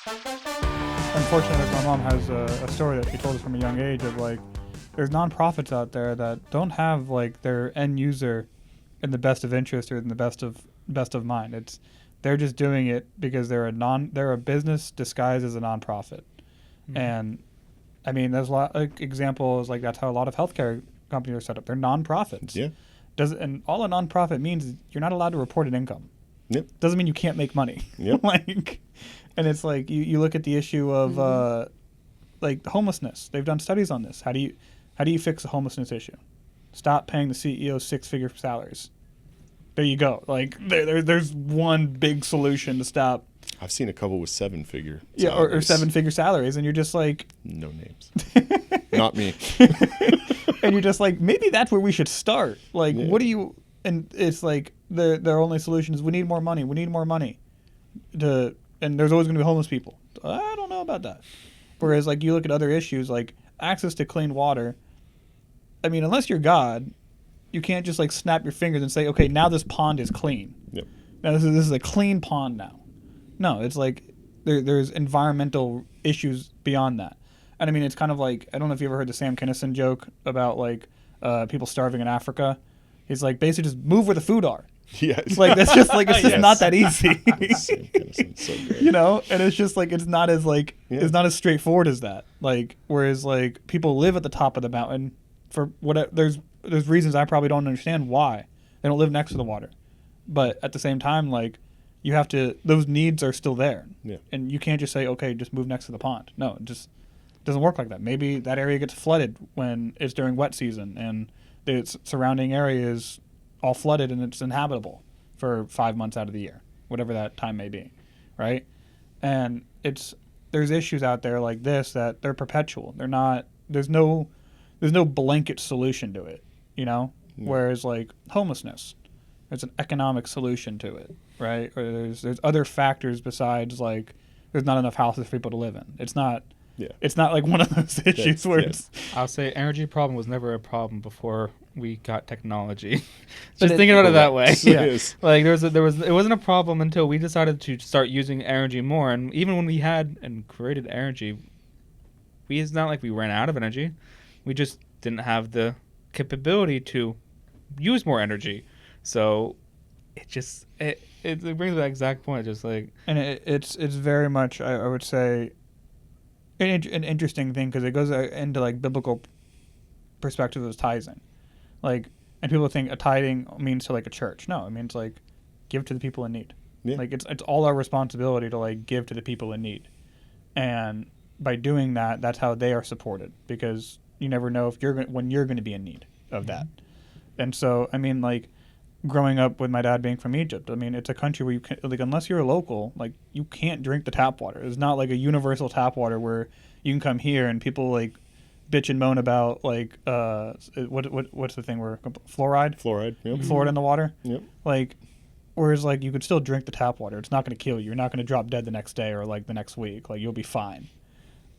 Unfortunately, like, my mom has a story that she told us from a young age of like, there's nonprofits out there that don't have like their end user in the best of interest or in the best of mind. They're just doing it because they're a business disguised as a nonprofit. And I mean, there's a lot of examples like that's how a lot of healthcare companies are set up. They're nonprofits. Yeah. And all a nonprofit means is you're not allowed to report an income. Yep. Doesn't mean you can't make money. Yep. Like, and it's like you look at the issue of like homelessness. They've done studies on this. How do you fix the homelessness issue? Stop paying the CEO 6-figure salaries. There you go. Like there's one big solution to stop. I've seen a couple with 7-figure Yeah, or 7-figure salaries, and you're just like, no names. Not me. and you're just like, maybe that's where we should start. Like, Yeah. what do you? And it's like their only solution is we need more money. We need more money. And there's always going to be homeless people. I don't know about that. Whereas like you look at other issues like access to clean water. I mean, unless you're God, you can't just like snap your fingers and say, okay, now this pond is clean. Yep. Now this is a clean pond now. No, it's like there's environmental issues beyond that. And I mean, it's kind of like, I don't know if you ever heard the Sam Kinison joke about like people starving in Africa. He's like, basically just move where the food are. Yeah. It's like, that's just like, it's just Yes. not that easy. Sam Kinison's so great. You know? And it's just like, it's not as like, Yeah. it's not as straightforward as that. Like, whereas like people live at the top of the mountain for whatever, there's reasons I probably don't understand why they don't live next to the water. But at the same time, like, you have to, those needs are still there. Yeah. And you can't just say, okay, just move next to the pond. No, it just doesn't work like that. Maybe that area gets flooded when it's during wet season and the surrounding area is all flooded and it's inhabitable for 5 months out of the year, whatever that time may be, right? And there's issues out there like this that they're perpetual. They're not, there's no blanket solution to it, you know? Yeah. Whereas like homelessness, there's an economic solution to it, right? Or there's other factors besides like there's not enough houses for people to live in. It's not like one of those issues where it's I'll say energy problem was never a problem before we got technology. But Just thinking about it that way. It is. Like it wasn't a problem until we decided to start using energy more. And even when we had and created energy, it's not like we ran out of energy. We just didn't have the capability to use more energy. So it brings that exact point. Just like, and it's very much I would say an interesting thing because it goes into like biblical perspective of tithing, like, and people think a tithing means to like a church. No, it means like give to the people in need. Yeah. Like it's all our responsibility to like give to the people in need, and by doing that, that's how they are supported because you never know if when you're going to be in need of that. And so I mean, like, growing up with my dad being from Egypt, I mean, it's a country where you can, like, unless you're a local, like, you can't drink the tap water. It's not like a universal tap water where you can come here and people like bitch and moan about like what's the thing where fluoride Yep. fluoride in the water. Yep. Like, whereas like you could still drink the tap water. It's not going to kill you. You're not going to drop dead the next day or like the next week. Like, you'll be fine.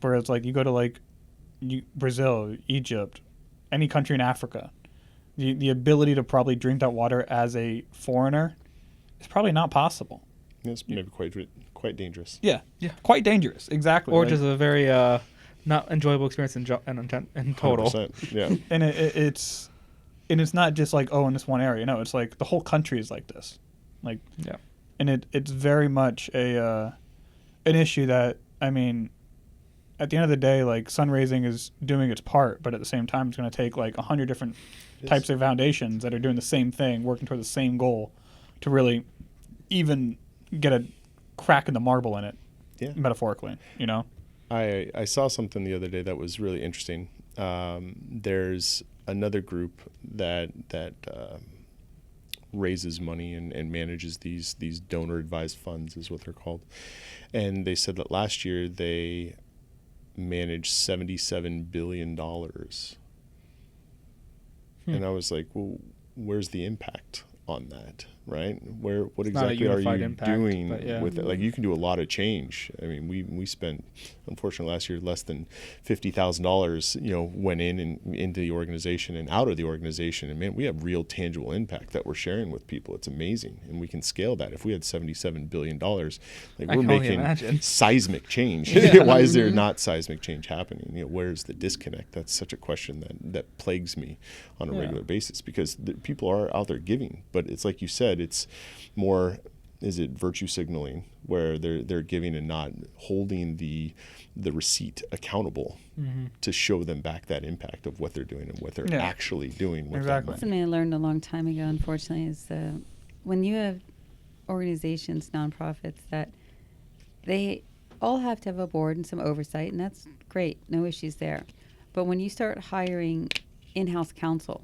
Whereas like you go to like Brazil, Egypt, any country in Africa, the ability to probably drink that water as a foreigner is probably not possible. It's maybe quite dangerous. Yeah. Quite dangerous. Exactly. or Like, just a very not enjoyable experience in total. 100%. Yeah. and it's not just like, oh, in this one area. No, it's like the whole country is like this. Like, Yeah. and it's very much an issue that, I mean, at the end of the day, like, sun-raising is doing its part, but at the same time, it's going to take like 100 different types of foundations that are doing the same thing, working toward the same goal, to really even get a crack in the marble in it. Yeah. Metaphorically, you know. I saw something the other day that was really interesting. There's another group that raises money and manages these donor advised funds is what they're called, and they said that last year they managed $77 billion. And I was like, well, where's the impact on that? right? What It's not a exactly are unified you impact, doing but yeah. with it? Like, you can do a lot of change. I mean, we spent, unfortunately, last year less than $50,000, went in and into the organization and out of the organization, and man, we have real tangible impact that we're sharing with people. It's amazing, and we can scale that. If we had $77 billion, like, I we're can only making imagine. seismic change. Yeah. Why is there not seismic change happening? Where's the disconnect? That's such a question that plagues me on a regular basis, because people are out there giving, but it's like you said, it's more, is it virtue signaling, where they're giving and not holding the receipt accountable to show them back that impact of what they're doing and what they're actually doing with that money. Something I learned a long time ago, unfortunately, is when you have organizations, nonprofits, that they all have to have a board and some oversight, and that's great, no issues there. But when you start hiring in-house counsel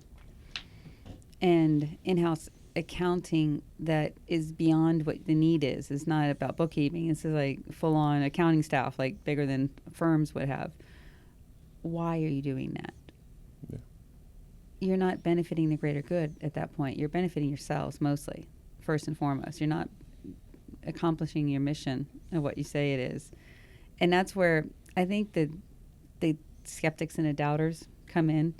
and in-house accounting that is beyond what the need is, it's not about bookkeeping, it's like full-on accounting staff, like bigger than firms would have. Why are you doing that? Yeah. You're not benefiting the greater good at that point. You're benefiting yourselves mostly, first and foremost. You're not accomplishing your mission of what you say it is. And that's where I think the skeptics and the doubters come in.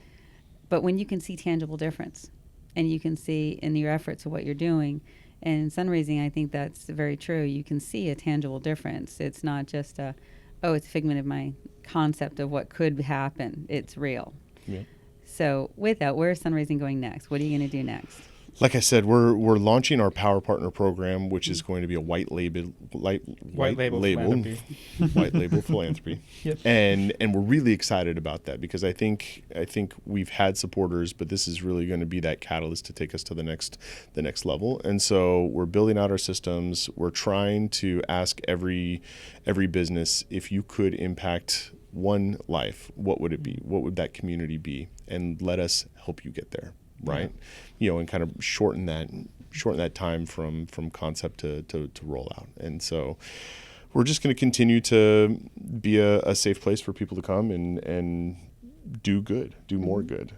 But when you can see tangible difference, and you can see in your efforts of what you're doing, and in fundraising, I think that's very true. You can see a tangible difference. It's not just it's a figment of my concept of what could happen. It's real. Yeah. So with that, where's fundraising going next? What are you going to do next? Like I said, we're launching our Power Partner program, which is going to be a white label philanthropy. Yep. And we're really excited about that, because I think we've had supporters, but this is really going to be that catalyst to take us to the next level. And so we're building out our systems. We're trying to ask every business, if you could impact one life, what would it be? What would that community be? And let us help you get there. Right. And kind of shorten that time from concept to roll out. And so we're just going to continue to be a safe place for people to come and do good, do more good,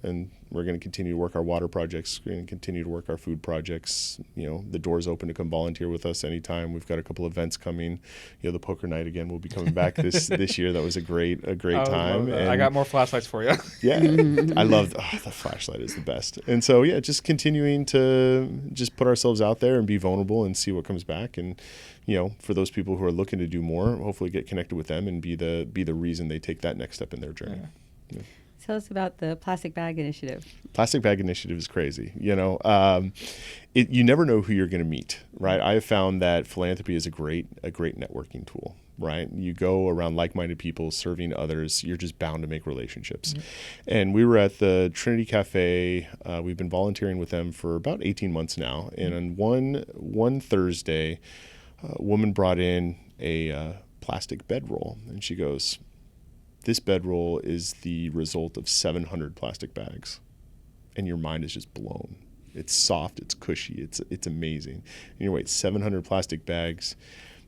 and we're going to continue to work our water projects. We're going to continue to work our food projects. The door's open to come volunteer with us anytime. We've got a couple events coming. The poker night again will be coming back this year. That was a great time. And I got more flashlights for you. Yeah, I love the flashlight is the best. And so just continuing to just put ourselves out there and be vulnerable and see what comes back. And for those people who are looking to do more, hopefully get connected with them and be the reason they take that next step in their journey. Yeah. Tell us about the Plastic Bag Initiative. Plastic Bag Initiative is crazy. You never know who you're going to meet, right? I have found that philanthropy is a great networking tool, right? You go around like-minded people serving others, you're just bound to make relationships. Mm-hmm. And we were at the Trinity Cafe. We've been volunteering with them for about 18 months now. And on one Thursday, a woman brought in a plastic bedroll, and she goes, "This bedroll is the result of 700 plastic bags," and your mind is just blown. It's soft, it's cushy, it's amazing. And you wait, 700 plastic bags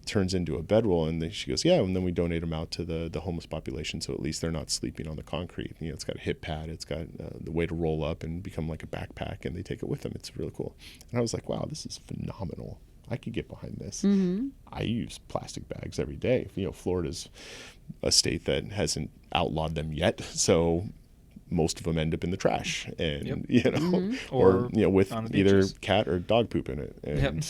turns into a bedroll, and then she goes, "Yeah," and then we donate them out to the homeless population, so at least they're not sleeping on the concrete. It's got a hip pad, it's got the way to roll up and become like a backpack, and they take it with them. It's really cool. And I was like, wow, this is phenomenal. I could get behind this. Mm-hmm. I use plastic bags every day. Florida's a state that hasn't outlawed them yet, so most of them end up in the trash, and mm-hmm. or with either cat or dog poop in it, and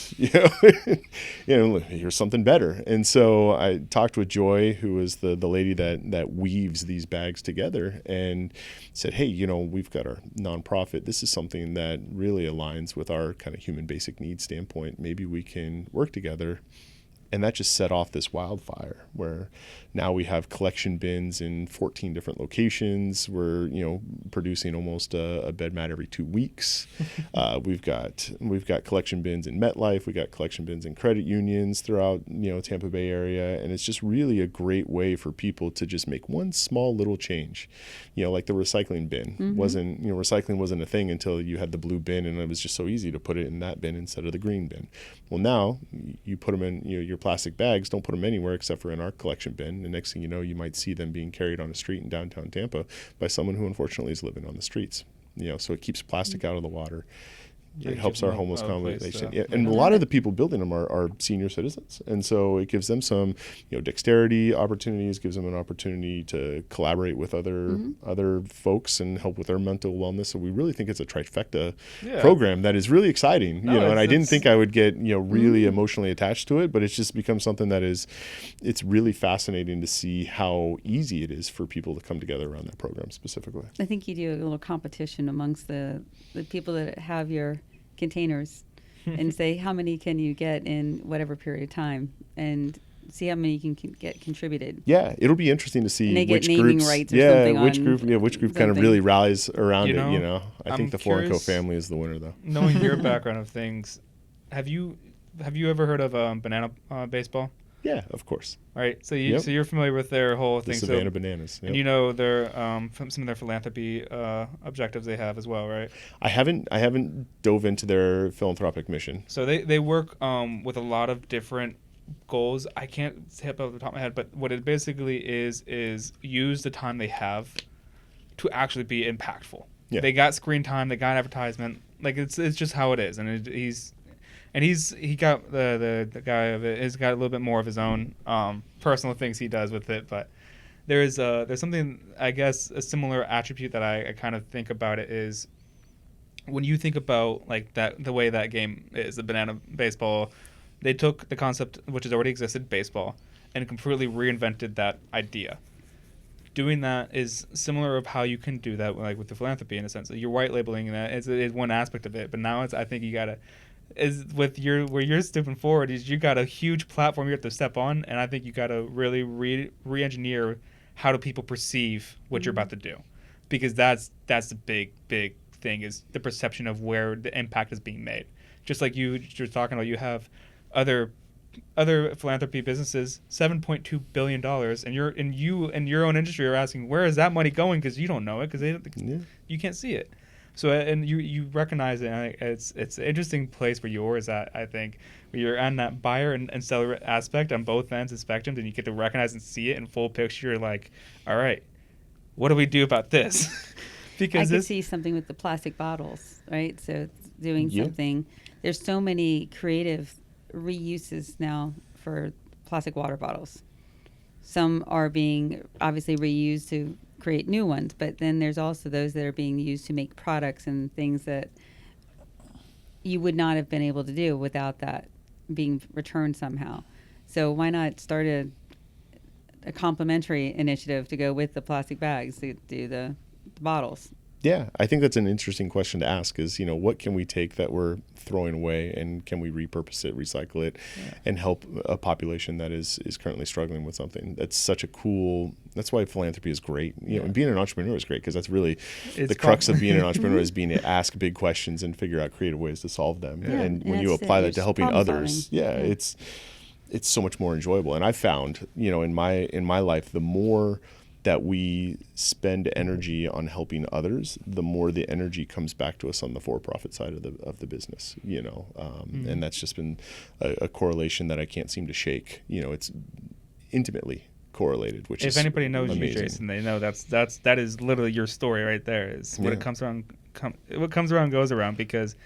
here's something better. And so I talked with Joy, who is the lady that weaves these bags together, and said, hey, we've got our nonprofit. This is something that really aligns with our kind of human basic needs standpoint. Maybe we can work together. And that just set off this wildfire, where now we have collection bins in 14 different locations. We're producing almost a bed mat every 2 weeks. We've got collection bins in MetLife. We got collection bins in credit unions throughout Tampa Bay area, and it's just really a great way for people to just make one small little change. Like the recycling bin. Mm-hmm. Recycling wasn't a thing until you had the blue bin, and it was just so easy to put it in that bin instead of the green bin. Well, now you put them in your plastic bags. Don't put them anywhere except for in our collection bin. The next thing you know, you might see them being carried on a street in downtown Tampa by someone who unfortunately is living on the streets. So it keeps plastic out of the water. It helps our homeless combination. Yeah. And I a love lot of it. the people building them are senior citizens. And so it gives them some, dexterity opportunities, gives them an opportunity to collaborate with other folks and help with their mental wellness. So we really think it's a trifecta program that is really exciting, and I didn't think I would get, really emotionally attached to it, but it's just become something that it's really fascinating to see how easy it is for people to come together around that program specifically. I think you do a little competition amongst the people that have your containers and say how many can you get in whatever period of time and see how many you can get contributed. Yeah, it'll be interesting to see And they get which naming groups, rights or something which group kind of something. really rallies around You it. know, I I'm think the Four and Co curious- family is the winner, though. Knowing your background of things, have you ever heard of banana baseball? Yeah, of course. All right, so Yep. you're familiar with their whole The thing. Savannah Bananas. And Yep. their some of their philanthropy objectives they have as well, right? I haven't dove into their philanthropic mission. So they work with a lot of different goals. I can't say it off the top of my head, but what it basically is use the time they have to actually be impactful. Yeah. They got screen time, they got advertisement. Like it's just how it is, and he got the guy of it has got a little bit more of his own personal things he does with it, but there's something, I guess, a similar attribute that I kind of think about it is when you think about like that, the way that game is, the banana baseball, they took the concept which has already existed, baseball, and completely reinvented that idea. Doing that is similar of how you can do that like with the philanthropy, in a sense. You're white labeling that is one aspect of it, but now I think you gotta, is with where you're stepping forward is you got a huge platform you have to step on, and I think you gotta really re-engineer how do people perceive what you're about to do, because that's the big thing, is the perception of where the impact is being made. Just like you're talking about, you have other philanthropy businesses, $7.2 billion, and you in your own industry are asking, where is that money going? Because you don't know it, because you can't see it. So and you recognize it, and it's an interesting place where yours at, I think, where you're on that buyer and seller aspect on both ends of the spectrum, and you get to recognize and see it in full picture. You're like, all right, what do we do about this? Because I could see something with the plastic bottles, right? So it's doing something. There's so many creative reuses now for plastic water bottles. Some are being obviously reused to create new ones, but then there's also those that are being used to make products and things that you would not have been able to do without that being returned somehow. So why not start a complementary initiative to go with the plastic bags to do the bottles? Yeah, I think that's an interesting question to ask is, what can we take that we're throwing away, and can we repurpose it, recycle it, and help a population that is currently struggling with something? That's such a cool, that's why philanthropy is great. And being an entrepreneur is great, because that's really the crux of being an entrepreneur is being to ask big questions and figure out creative ways to solve them. Yeah. And when you apply that to helping others, solving. it's so much more enjoyable. And I found, in my life, the more that we spend energy on helping others, the more the energy comes back to us on the for-profit side of the business, and that's just been a correlation that I can't seem to shake. It's intimately correlated, which if is anybody knows amazing. you, Jason, they know that is literally your story right there. Is what it comes around, what comes around goes around, because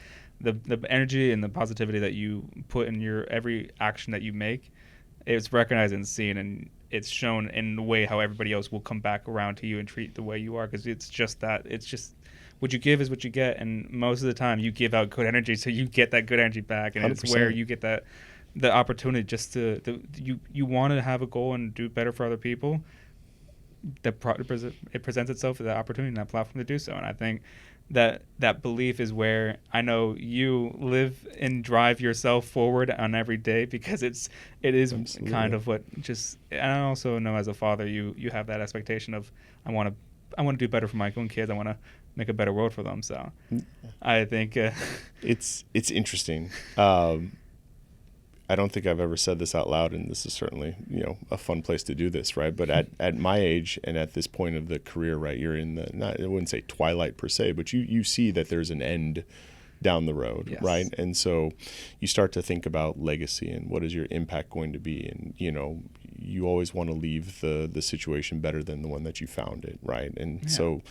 the energy and the positivity that you put in your every action that you make, it's recognized and seen, and it's shown in the way how everybody else will come back around to you and treat the way you are, because it's just what you give is what you get, and most of the time you give out good energy, so you get that good energy back, and 100%. It's where you get the opportunity just you want to have a goal and do better for other people. It presents itself as that opportunity and that platform to do so, and I think that belief is where I know you live and drive yourself forward on every day, because it is Absolutely. kind of what just, and I also know as a father you have that expectation of I want to do better for my own kids. I want to make a better world for them. So I think it's interesting. I don't think I've ever said this out loud, and this is certainly, a fun place to do this, right? But at my age and at this point of the career, right, you're in I wouldn't say twilight per se, but you see that there's an end down the road, Yes. right? And so you start to think about legacy and what is your impact going to be, and you always want to leave the situation better than the one that you found it, right? And so,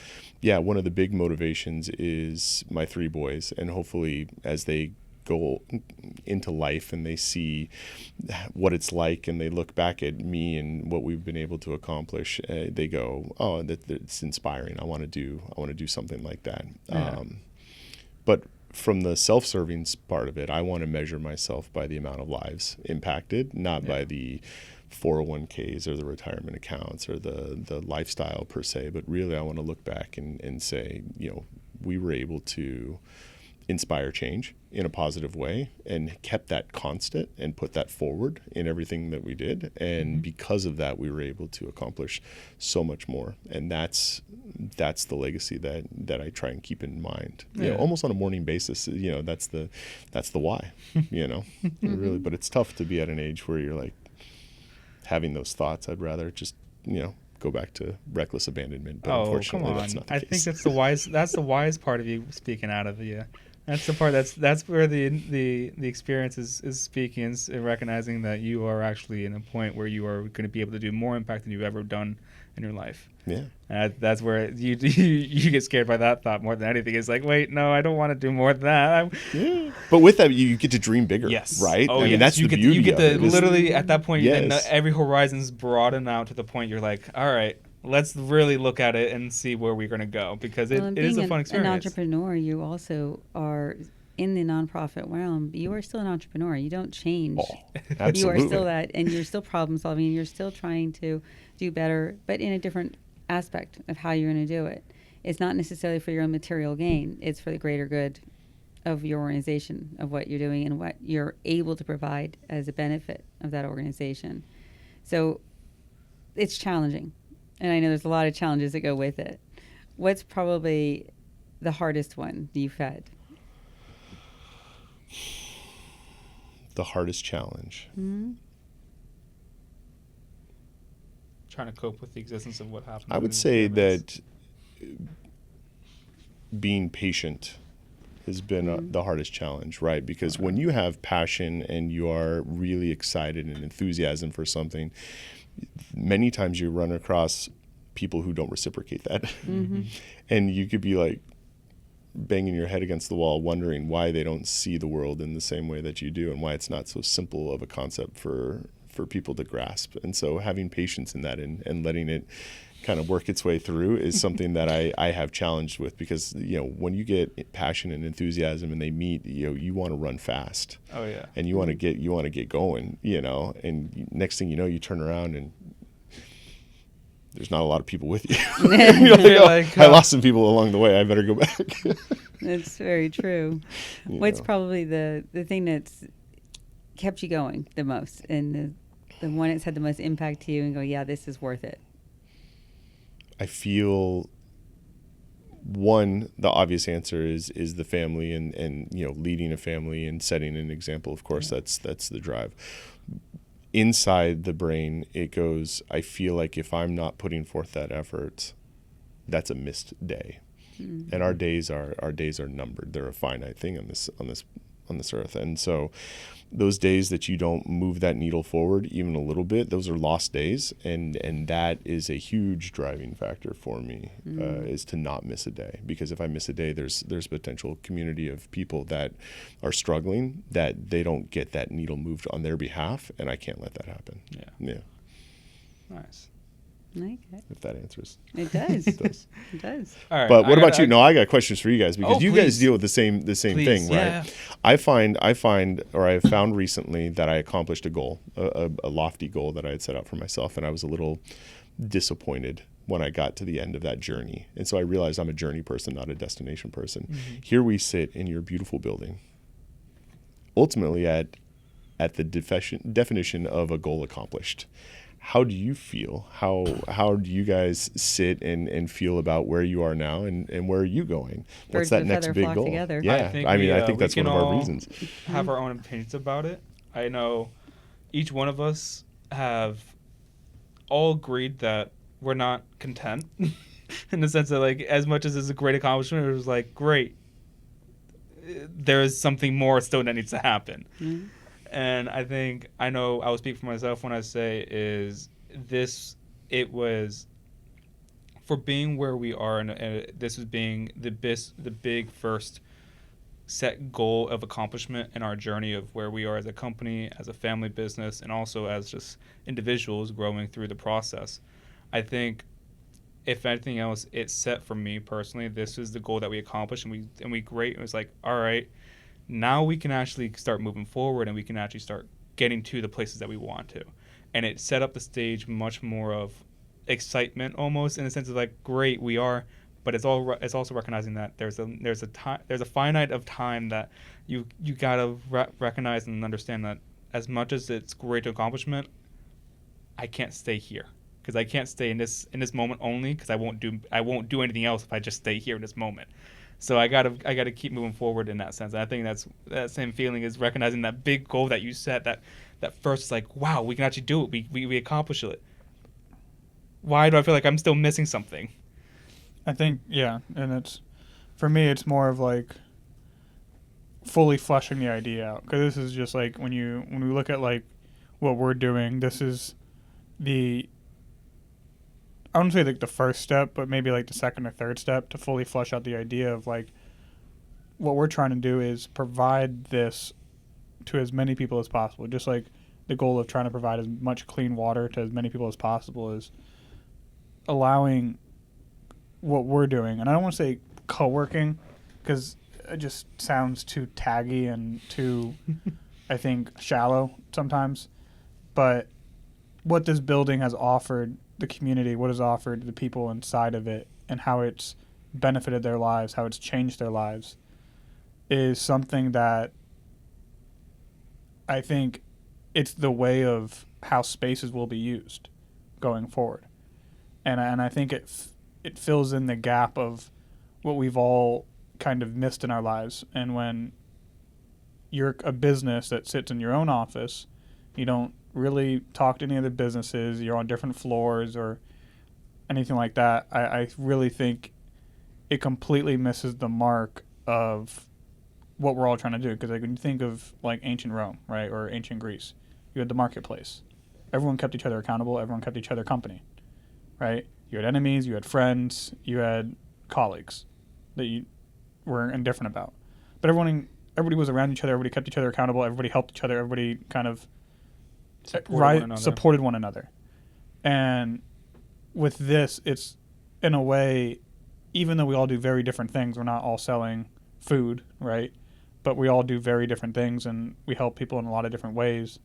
yeah, one of the big motivations is my 3 boys, and hopefully as they go into life and they see what it's like and they look back at me and what we've been able to accomplish, they go, oh, that's inspiring. I want to do something like that. But from the self-serving part of it, I want to measure myself by the amount of lives impacted, not by the 401ks or the retirement accounts or the lifestyle per se, but really I want to look back and say, we were able to inspire change in a positive way and kept that constant and put that forward in everything that we did. And because of that, we were able to accomplish so much more. And that's the legacy that I try and keep in mind, almost on a morning basis. That's the why, really. But it's tough to be at an age where you're like having those thoughts. I'd rather just, go back to reckless abandonment. But unfortunately, come on. that's not the I case. think that's the wise part of you speaking out of you. That's the part that's where the experience is speaking and recognizing that you are actually in a point where you are going to be able to do more impact than you've ever done in your life. Yeah. And that's where you get scared by that thought more than anything. It's like, wait, no, I don't want to do more than that. But with that, you get to dream bigger, right? Oh, I mean, that's the beauty you get of to it. literally at that point, then every horizon's broadened out to the point you're like, all right, let's really look at it and see where we're going to go, because it is a fun experience. An entrepreneur, you also are in the nonprofit realm. You are still an entrepreneur. You don't change. Absolutely. You are still that, and you're still problem solving, and you're still trying to do better, but in a different aspect of how you're going to do it. It's not necessarily for your own material gain. It's for the greater good of your organization, of what you're doing and what you're able to provide as a benefit of that organization. So it's challenging. And I know there's a lot of challenges that go with it. What's probably the hardest one you've had? The hardest challenge. Mm-hmm. Trying to cope with the existence of what happened. I would say that being patient has been the hardest challenge, right? Because when you have passion and you are really excited and enthusiasm for something, many times you run across people who don't reciprocate that. And you could be like banging your head against the wall, wondering why they don't see the world in the same way that you do and why it's not so simple of a concept for people to grasp. And so having patience in that and letting it kind of work its way through is something that I have challenged with, because when you get passion and enthusiasm and they meet, you want to run fast. Oh yeah. And you want to get going, and next thing you know, you turn around and there's not a lot of people with you. I lost some people along the way. I better go back. That's very true. What's probably the thing that's kept you going the most, and the one that's had the most impact to you and go, yeah, this is worth it? I feel the obvious answer is the family and leading a family and setting an example. Of course, that's the drive. Inside the brain, it goes, I feel like if I'm not putting forth that effort, that's a missed day. And our days are numbered. They're a finite thing on this earth. And so those days that you don't move that needle forward even a little bit, those are lost days. And that is a huge driving factor for me, is to not miss a day. Because if I miss a day, there's potential community of people that are struggling, that they don't get that needle moved on their behalf, and I can't let that happen. Yeah. Nice. Okay. If that answers. It does. It does. It does. All right. But what about you? No, I got questions for you guys, because you guys please. deal with the same Please, thing, right? I have found recently that I accomplished a goal, a lofty goal that I had set out for myself, and I was a little disappointed when I got to the end of that journey. And so I realized I'm a journey person, not a destination person. Here we sit in your beautiful building, ultimately at the definition of a goal accomplished. How do you feel? How do you guys sit and feel about where you are now and where are you going? What's that next big goal? Together. Yeah, I think that's one of our reasons. Have our own opinions about it. I know each one of us have all agreed that we're not content in the sense that, like, as much as it's a great accomplishment, it was like, great, there is something more still that needs to happen. And I know I will speak for myself when I say is this, it was for being where we are, and this is being the big first set goal of accomplishment in our journey of where we are as a company, as a family business, and also as just individuals growing through the process. I think if anything else, it set for me personally, this is the goal that we accomplished, and we great. It was like, all right, now we can actually start moving forward, and we can actually start getting to the places that we want to. And it set up the stage much more of excitement, almost in the sense of like, great, we are, but it's also recognizing that there's a finite of time that you gotta recognize and understand that as much as it's great accomplishment, I can't stay here. Because I can't stay in this moment only, because I won't do anything else if I just stay here in this moment. So I gotta keep moving forward in that sense. And I think that same feeling is recognizing that big goal that you set. That first, like, wow, we can actually do it. We accomplish it. Why do I feel like I'm still missing something? I think, yeah, and it's, for me, it's more of like fully fleshing the idea out. Because this is just like when we look at like what we're doing, this is I wouldn't say like the first step, but maybe like the second or third step to fully flesh out the idea of like what we're trying to do is provide this to as many people as possible. Just like the goal of trying to provide as much clean water to as many people as possible is allowing what we're doing. And I don't want to say co-working because it just sounds too taggy and too, I think, shallow sometimes. But what this building has offered the community, what is offered to the people inside of it, and how it's benefited their lives, how it's changed their lives, is something that I think it's the way of how spaces will be used going forward. And I think it fills in the gap of what we've all kind of missed in our lives. And when you're a business that sits in your own office, you don't really talk to any other businesses, you're on different floors or anything like that, I really think it completely misses the mark of what we're all trying to do. Because like when you think of like ancient Rome, right, or ancient Greece, you had the marketplace. Everyone kept each other accountable, everyone kept each other company, right? You had enemies, you had friends, you had colleagues that you were indifferent about. But everybody was around each other, everybody kept each other accountable, everybody helped each other, everybody kind of supported one another. And with this, it's in a way, even though we all do very different things, we're not all selling food, right? But we all do very different things, and we help people in a lot of different ways,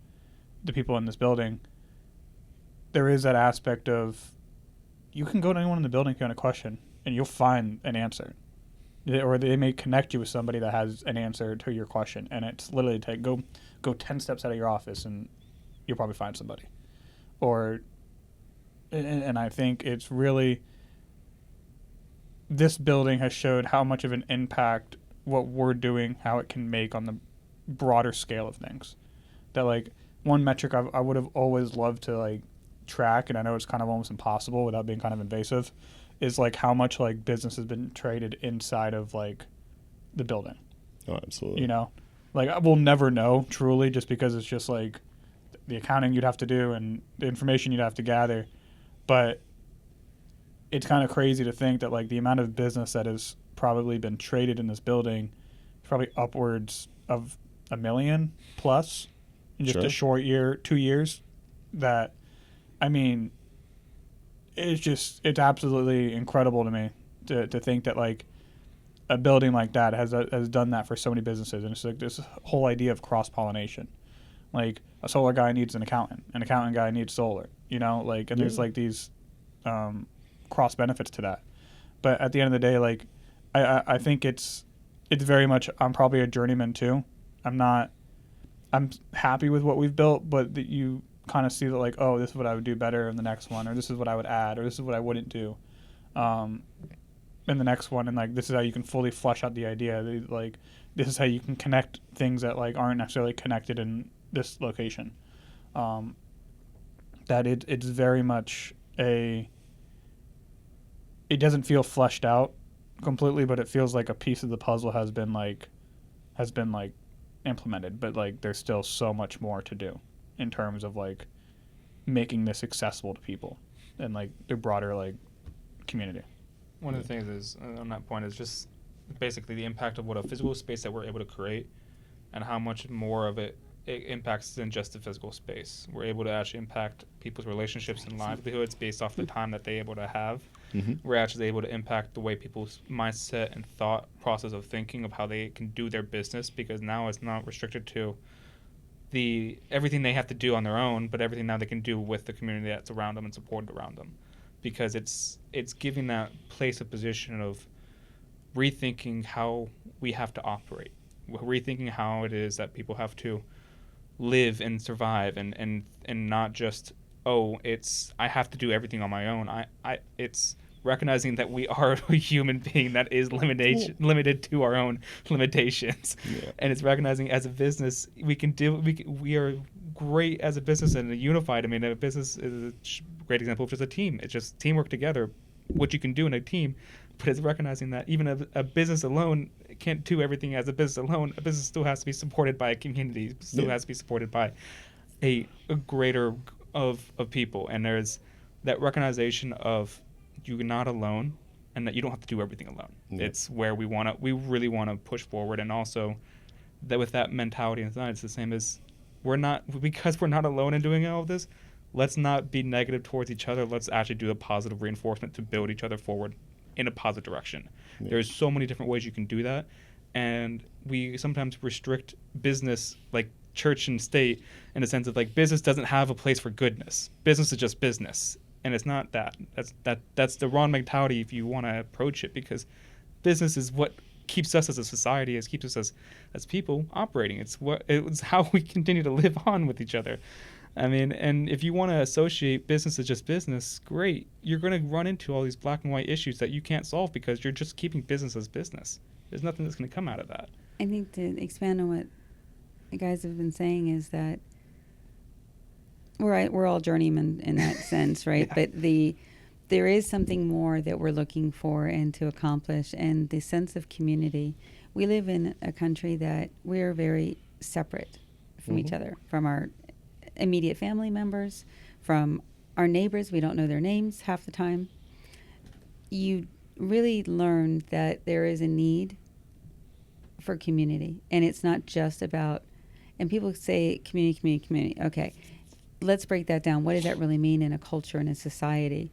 the people in this building. There is that aspect of you can go to anyone in the building if you have a question, and you'll find an answer. Or they may connect you with somebody that has an answer to your question, and it's literally go 10 steps out of your office, and you'll probably find somebody. And I think it's really, this building has showed how much of an impact what we're doing, how it can make on the broader scale of things. That like one metric I would have always loved to like track, and I know it's kind of almost impossible without being kind of invasive, is like how much like business has been traded inside of like the building. Oh, absolutely. You know, like we'll never know truly, just because it's just like the accounting you'd have to do and the information you'd have to gather. But it's kind of crazy to think that like the amount of business that has probably been traded in this building is probably upwards of 1 million plus in just a short 2 years. That, I mean, it's absolutely incredible to me to think that like a building like that has done that for so many businesses. And it's like this whole idea of cross-pollination. Like a solar guy needs an accountant guy needs solar, you know, like, and there's like these cross benefits to that. But at the end of the day, like I think it's very much, I'm probably a journeyman too. I'm happy with what we've built, but that you kind of see that like, oh, this is what I would do better in the next one, or this is what I would add, or this is what I wouldn't do in the next one. And like, this is how you can fully flesh out the idea. Like, this is how you can connect things that like aren't necessarily connected in this location. That it's very much it doesn't feel fleshed out completely, but it feels like a piece of the puzzle has been implemented, but like there's still so much more to do in terms of like making this accessible to people and like the broader like community. One of the things is on that point is just basically the impact of what a physical space that we're able to create, and how much more of it impacts than just the physical space. We're able to actually impact people's relationships and livelihoods based off the time that they're able to have. We're actually able to impact the way people's mindset and thought process of thinking of how they can do their business, because now it's not restricted to everything they have to do on their own, but everything now they can do with the community that's around them and supported around them, because it's giving that place of position of rethinking how we have to operate, rethinking how it is that people have to live and survive, and not just, it's I have to do everything on my own. It's recognizing that we are a human being that is limited to our own limitations, and it's recognizing as a business we are great as a business and a unified. I mean, a business is a great example of just a team. It's just teamwork together, what you can do in a team. But it's recognizing that even a business alone can't do everything as a business alone. A business still has to be supported by a community, still has to be supported by a greater of people. And there's that recognition of you're not alone, and that you don't have to do everything alone. It's where we really want to push forward. And also that with that mentality inside, it's the same as because we're not alone in doing all of this, let's not be negative towards each other. Let's actually do a positive reinforcement to build each other forward in a positive direction. There's so many different ways you can do that, and we sometimes restrict business, like church and state, in the sense of like business doesn't have a place for goodness. Business is just business, and it's not that. That's the wrong mentality if you want to approach it, because business is what keeps us as a society, keeps us as people operating. It's how we continue to live on with each other. I mean, and if you want to associate business as just business, great. You're going to run into all these black and white issues that you can't solve because you're just keeping business as business. There's nothing that's going to come out of that. I think to expand on what the guys have been saying is that we're all journeymen in that sense, right? But there is something more that we're looking for and to accomplish, and the sense of community. We live in a country that we're very separate from each other, from our immediate family members, from our neighbors. We don't know their names half the time. You really learn that there is a need for community, and it's not just about, and people say community. Okay, let's break that down. What does that really mean in a culture and a society?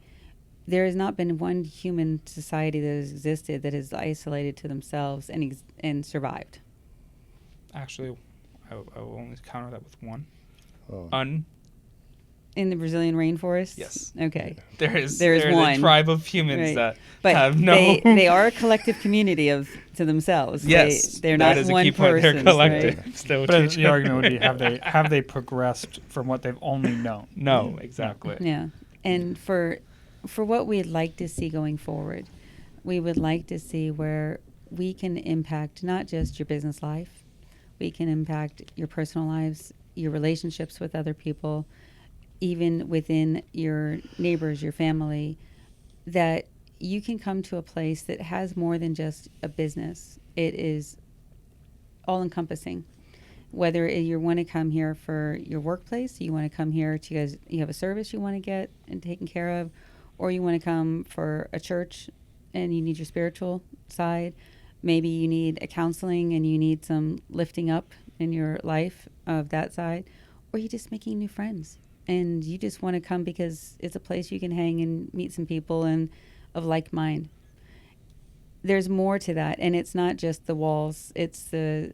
There has not been one human society that has existed that is isolated to themselves and survived. Actually, I will only counter that with one. In the Brazilian rainforest? Yes. Okay. There's one a tribe of humans that but have no... They are a collective community to themselves. Yes. They're not is a one key point. person. They're collective. Right? Still But the argument would be, have they progressed from what they've only known? No, exactly. Yeah. And for what we'd like to see going forward, we would like to see where we can impact not just your business life, we can impact your personal lives, your relationships with other people, even within your neighbors, your family, that you can come to a place that has more than just a business. It is all-encompassing. Whether you want to come here for your workplace, you want to come here because you have a service you want to get and taken care of, or you want to come for a church and you need your spiritual side. Maybe you need a counseling and you need some lifting up in your life of that side, or you're just making new friends and you just want to come because it's a place you can hang and meet some people and of like mind. There's more to that, and it's not just the walls, it's the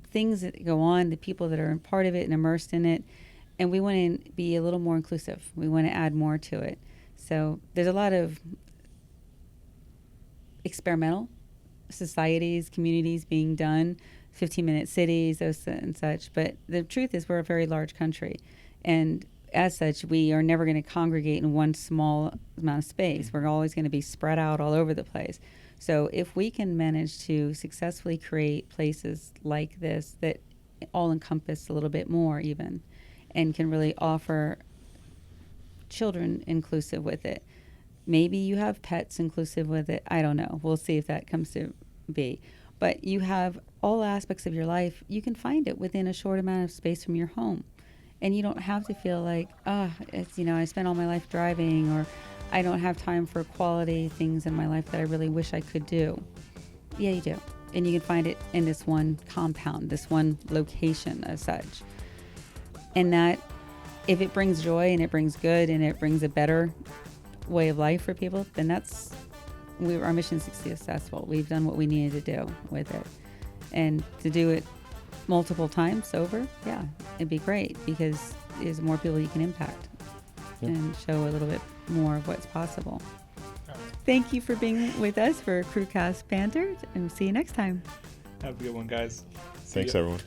things that go on, the people that are part of it and immersed in it, and we want to be a little more inclusive. We want to add more to it. So there's a lot of experimental societies, communities being done, 15-minute cities, those and such. But the truth is we're a very large country. And as such, we are never going to congregate in one small amount of space. We're always going to be spread out all over the place. So if we can manage to successfully create places like this that all encompass a little bit more even and can really offer children inclusive with it. Maybe you have pets inclusive with it. I don't know. We'll see if that comes to be. But you have all aspects of your life. You can find it within a short amount of space from your home. And you don't have to feel like, it's, I spent all my life driving, or I don't have time for quality things in my life that I really wish I could do. Yeah, you do. And you can find it in this one compound, this one location as such. And that, if it brings joy and it brings good and it brings a better way of life for people, then our mission's successful. We've done what we needed to do with it. And to do it multiple times over, yeah, it'd be great, because there's more people you can impact and show a little bit more of what's possible. Thank you for being with us for Crewcast Banter, and see you next time. Have a good one, guys. Thanks, everyone.